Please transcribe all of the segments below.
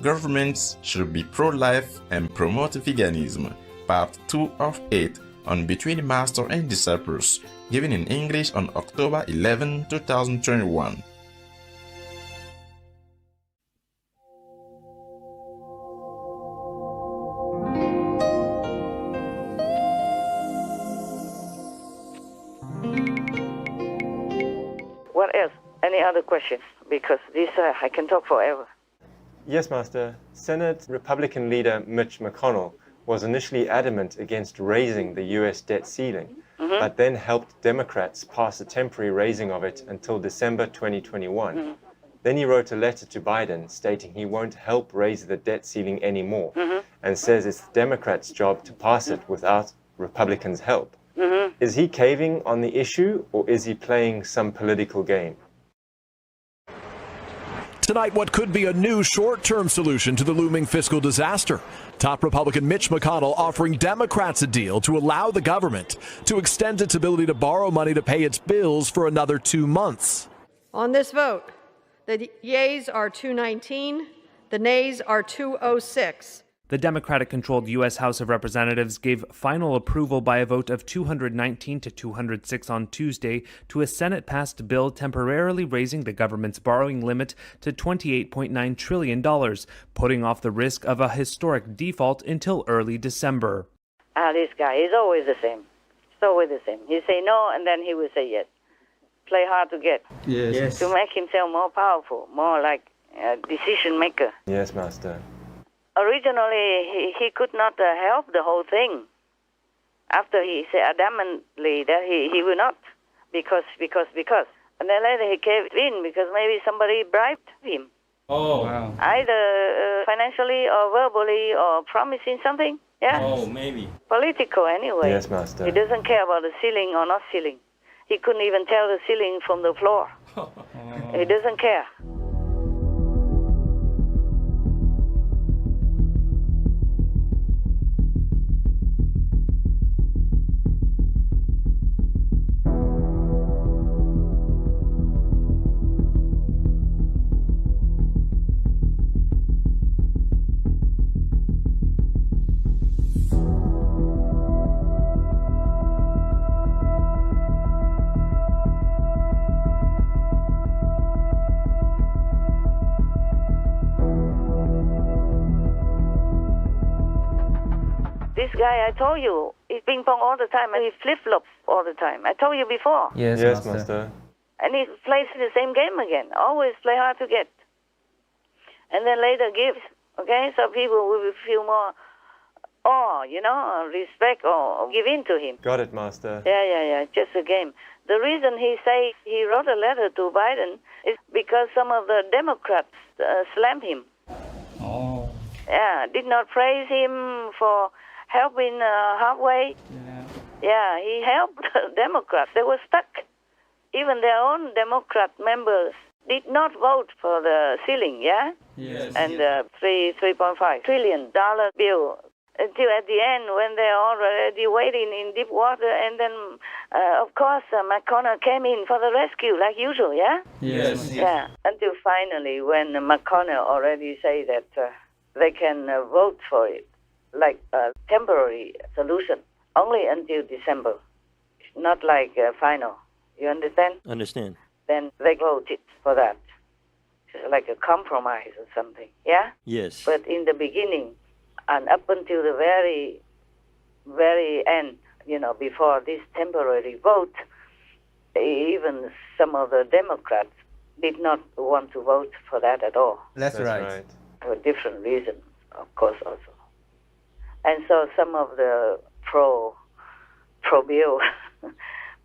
Governments should be pro-life and promote veganism. Part 2 of 8 on Between Master and Disciples, given in English on October 11, 2021. What else? Any other questions? Because this I can talk forever. Yes, Master. Senate Republican leader Mitch McConnell was initially adamant against raising the U.S. debt ceiling, but then helped Democrats pass a temporary raising of it until December 2021. Then he wrote a letter to Biden stating he won't help raise the debt ceiling anymore and says it's the Democrats' job to pass it without Republicans' help. Is he caving on the issue, or is he playing some political game? Tonight, what could be a new short-term solution to the looming fiscal disaster. Top Republican Mitch McConnell offering Democrats a deal to allow the government to extend its ability to borrow money to pay its bills for another 2 months. On this vote, the yeas are 219, the nays are 206. The Democratic-controlled U.S. House of Representatives gave final approval by a vote of 219 to 206 on Tuesday to a Senate-passed bill temporarily raising the government's borrowing limit to $28.9 trillion, putting off the risk of a historic default until early December. This guy is always the same. It's always the same. He say no, and then he will say yes. Play hard to get. Yes. To make himself more powerful, more like a decision maker. Yes, Master. Originally, he could not help the whole thing. After he said adamantly that he will not, because. And then later he caved in because maybe somebody bribed him. Oh, wow. Either financially or verbally or promising something. Yeah. Oh, maybe. Political anyway. Yes, Master. He doesn't care about the ceiling or not ceiling. He couldn't even tell the ceiling from the floor. He doesn't care. This guy, I told you, he ping pong all the time and he flip-flops all the time. I told you before. Yes, Master. And he plays the same game again. Always play hard to get. And then later gives, okay? So people will feel more awe, respect or give in to him. Got it, Master. Yeah, just a game. The reason he wrote a letter to Biden is because some of the Democrats slammed him. Oh. Yeah, did not praise him for helping halfway. Yeah, he helped the Democrats. They were stuck. Even their own Democrat members did not vote for the ceiling, yeah? Yes. And $3.5 trillion bill until at the end when they're already waiting in deep water. And then, of course, McConnell came in for the rescue like usual, yeah? Yes. Yeah, until finally when McConnell already say that they can vote for it, like a temporary solution, only until December. Not like final. You understand? Understand. Then they voted for that. It's like a compromise or something, yeah? Yes. But in the beginning, and up until the very, very end, before this temporary vote, even some of the Democrats did not want to vote for that at all. That's right. For different reasons, of course, also. And so some of the pro-bill,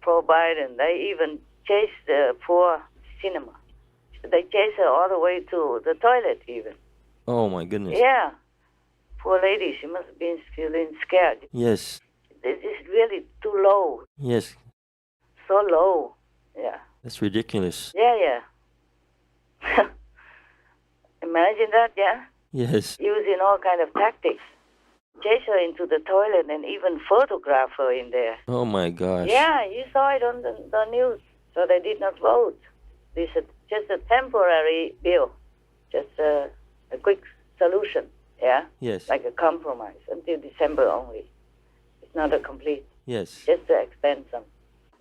pro-Biden, they even chased the poor cinema. They chased her all the way to the toilet even. Oh, my goodness. Yeah. Poor lady, she must have been feeling scared. Yes. This is really too low. Yes. So low. Yeah. That's ridiculous. Yeah. Imagine that, yeah? Yes. Using all kind of tactics. Chase her into the toilet and even photograph her in there. Oh, my gosh. Yeah, you saw it on the news. So they did not vote. This is just a temporary bill. Just a quick solution, yeah? Yes. Like a compromise until December only. It's not a complete, Yes. just to extend some.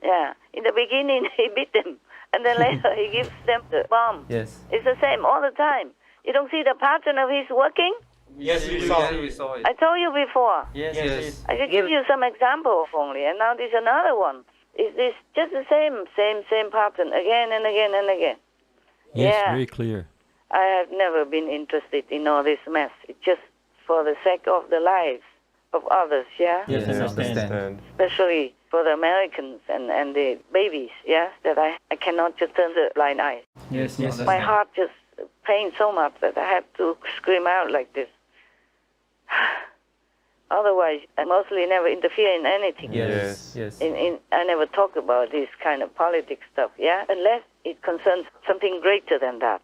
Yeah, in the beginning he beat them, and then later he gives them the bomb. Yes. It's the same all the time. You don't see the pattern of his working? Yes, we saw it. I told you before. Yes. I could give you some examples only, and now there's another one. It's just the same pattern again and again and again. Yes, Yeah. very clear. I have never been interested in all this mess. It's just for the sake of the lives of others, yeah? Yes, I understand. Especially for the Americans and the babies, yeah? That I cannot just turn the blind eye. Yes. My heart just pains so much that I have to scream out like this. Otherwise, I mostly never interfere in anything. Yes. I never talk about this kind of politics stuff, yeah? Unless it concerns something greater than that.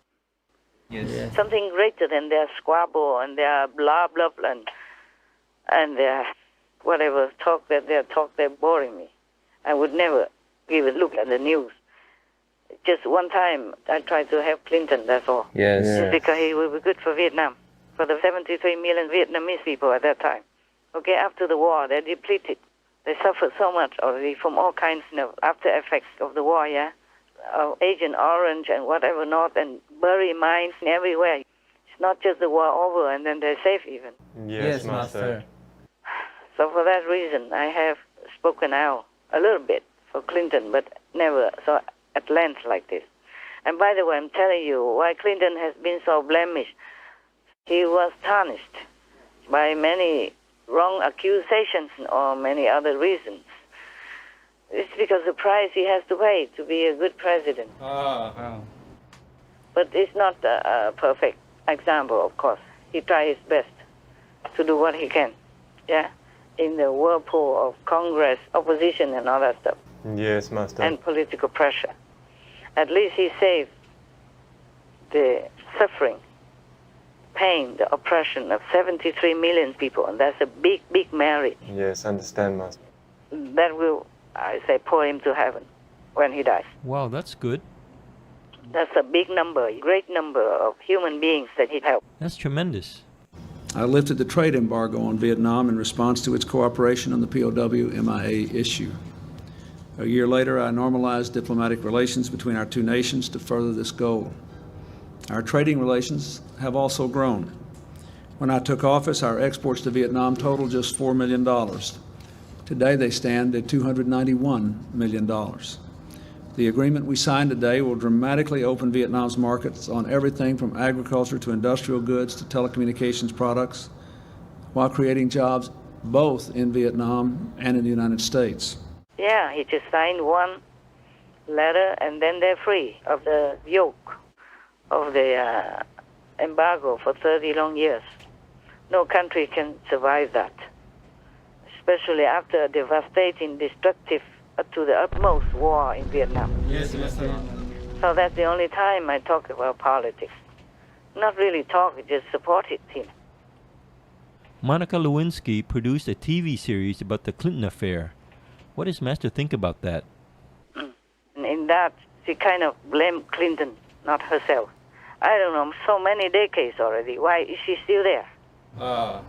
Yes. Something greater than their squabble and their blah, blah, blah, and their whatever talk that they're boring me. I would never give a look at the news. Just one time, I tried to help Clinton, that's all. Yes. Just because he would be good for Vietnam, for the 73 million Vietnamese people at that time. Okay, after the war, they're depleted. They suffered so much already from all kinds of after effects of the war, yeah? Agent Orange and whatever not, and bury mines everywhere. It's not just the war over and then they're safe even. Yes, Master. So for that reason, I have spoken out a little bit for Clinton, but never so at length like this. And by the way, I'm telling you why Clinton has been so blemished. He was tarnished by many wrong accusations or many other reasons. It's because the price he has to pay to be a good president. Wow. But it's not a perfect example, of course. He tries his best to do what he can, yeah, in the whirlpool of Congress, opposition, and all that stuff, Yes, Master. and political pressure. At least he saved the suffering, pain, the oppression of 73 million people, and that's a big, big merit. Yes, understand, Master. That will, I say, pour him to heaven when he dies. Wow, that's good. That's a big number, great number of human beings that he helped. That's tremendous. I lifted the trade embargo on Vietnam in response to its cooperation on the POW-MIA issue. A year later, I normalized diplomatic relations between our two nations to further this goal. Our trading relations have also grown. When I took office, our exports to Vietnam totaled just $4 million. Today, they stand at $291 million. The agreement we signed today will dramatically open Vietnam's markets on everything from agriculture to industrial goods to telecommunications products, while creating jobs both in Vietnam and in the United States. Yeah, he just signed one letter and then they're free of the yoke of the embargo for 30 long years. No country can survive that, especially after a devastating, destructive, to the utmost war in Vietnam. Yes, Master. So that's the only time I talk about politics. Not really talk, just supported him. Monica Lewinsky produced a TV series about the Clinton affair. What does Master think about that? In that, she kind of blamed Clinton, not herself. I don't know, so many decades already. Why is she still there?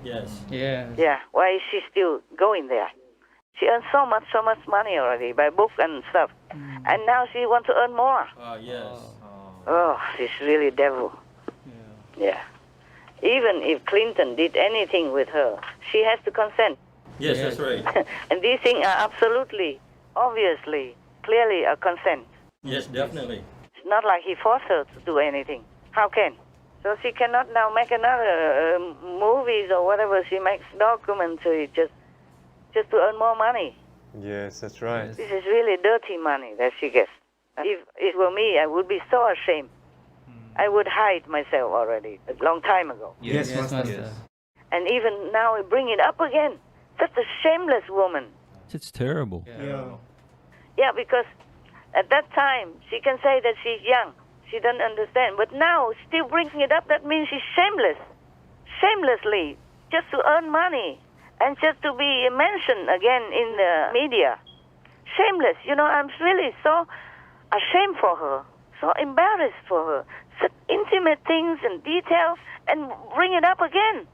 Yes. Yeah, why is she still going there? She earned so much money already by book and stuff. And now she wants to earn more. Yes. Oh, she's really devil. Yeah. Even if Clinton did anything with her, she has to consent. Yes, that's right. And these things are absolutely, obviously, clearly a consent. Yes, definitely. It's not like he forced her to do anything. How can? So she cannot now make another movies or whatever she makes, documentary, just to earn more money. Yes, that's right. This is really dirty money that she gets. If it were me, I would be so ashamed. I would hide myself already a long time ago. Yes, Master. And even now, bring it up again. Such a shameless woman. It's terrible. Yeah, because at that time, she can say that she's young. She doesn't understand. But now, still bringing it up, that means she's shameless. Shamelessly, just to earn money. And just to be mentioned again in the media. Shameless. You know, I'm really so ashamed for her. So embarrassed for her. such intimate things and details and bring it up again.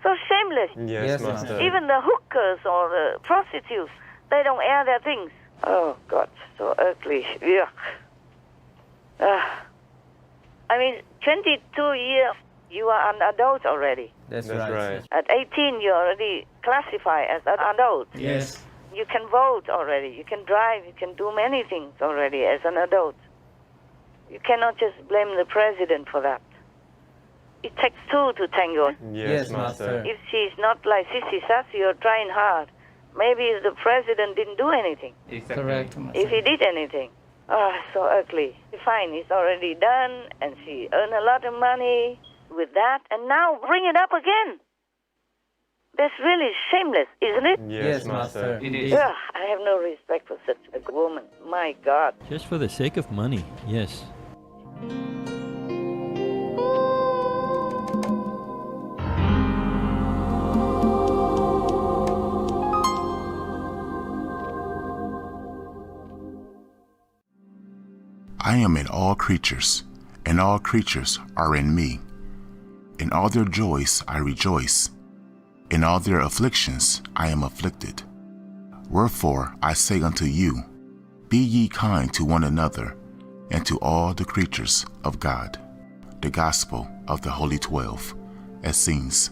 So shameless. Yes, Master. Even the hookers or the prostitutes, they don't air their things. Oh, God, so ugly. Yuck. I mean, 22 years, you are an adult already. That's That's right. At 18, you're already classified as an adult. Yes. You can vote already. You can drive. You can do many things already as an adult. You cannot just blame the president for that. It takes two to tango. Yes, Master. If she's not like Sissy Sassy or trying hard, maybe the president didn't do anything. Exactly. Correct. If he did anything. Oh, so ugly. Fine, it's already done, and she earned a lot of money with that, and now bring it up again. That's really shameless, isn't it? Yes, Master. It is. Ugh, I have no respect for such a woman. My God. Just for the sake of money, yes. I am in all creatures, and all creatures are in me. In all their joys I rejoice. In all their afflictions I am afflicted. Wherefore I say unto you, be ye kind to one another, and to all the creatures of God. The Gospel of the Holy 12, as scenes